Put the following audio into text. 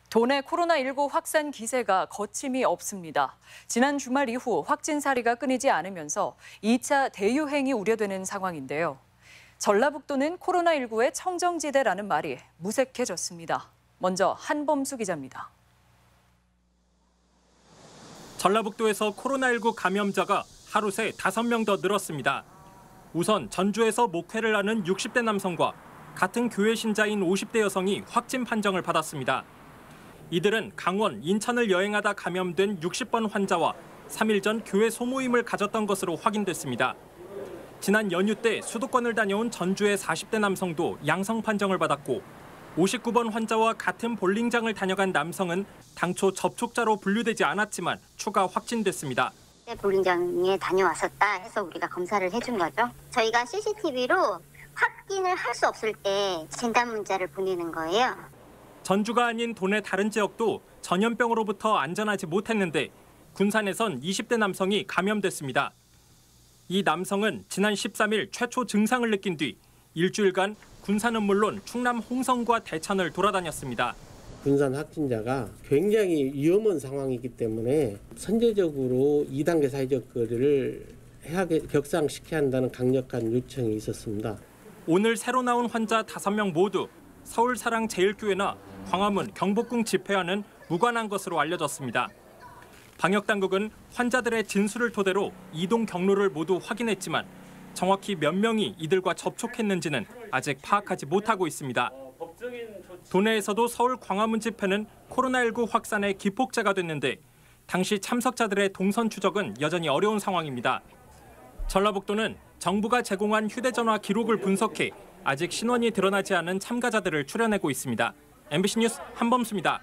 도내 코로나19 확산 기세가 거침이 없습니다. 지난 주말 이후 확진 사례가 끊이지 않으면서 2차 대유행이 우려되는 상황인데요. 전라북도는 코로나19의 청정지대라는 말이 무색해졌습니다. 먼저 한범수 기자입니다. 전라북도에서 코로나19 감염자가 하루 새 5명 더 늘었습니다. 우선 전주에서 목회를 하는 60대 남성과 같은 교회 신자인 50대 여성이 확진 판정을 받았습니다. 이들은 강원, 인천을 여행하다 감염된 60번 환자와 3일 전 교회 소모임을 가졌던 것으로 확인됐습니다. 지난 연휴 때 수도권을 다녀온 전주의 40대 남성도 양성 판정을 받았고 59번 환자와 같은 볼링장을 다녀간 남성은 당초 접촉자로 분류되지 않았지만 추가 확진됐습니다. 볼링장에 다녀왔었다 해서 우리가 검사를 해준 거죠. 저희가 CCTV로 확인을 할 수 없을 때 진단 문자를 보내는 거예요. 전주가 아닌 도내 다른 지역도 전염병으로부터 안전하지 못했는데 군산에선 20대 남성이 감염됐습니다. 이 남성은 지난 13일 최초 증상을 느낀 뒤 일주일간 군산은 물론 충남 홍성과 대천을 돌아다녔습니다. 군산 확진자가 굉장히 위험한 상황이기 때문에 선제적으로 2단계 사회적 거리를 격상시켜야 한다는 강력한 요청이 있었습니다. 오늘 새로 나온 환자 5명 모두 서울사랑제일교회나 광화문, 경복궁 집회와는 무관한 것으로 알려졌습니다. 방역당국은 환자들의 진술을 토대로 이동 경로를 모두 확인했지만 정확히 몇 명이 이들과 접촉했는지는 아직 파악하지 못하고 있습니다. 도내에서도 서울 광화문 집회는 코로나19 확산의 기폭제가 됐는데 당시 참석자들의 동선 추적은 여전히 어려운 상황입니다. 전라북도는 정부가 제공한 휴대전화 기록을 분석해 아직 신원이 드러나지 않은 참가자들을 추려내고 있습니다. MBC 뉴스 한범수입니다.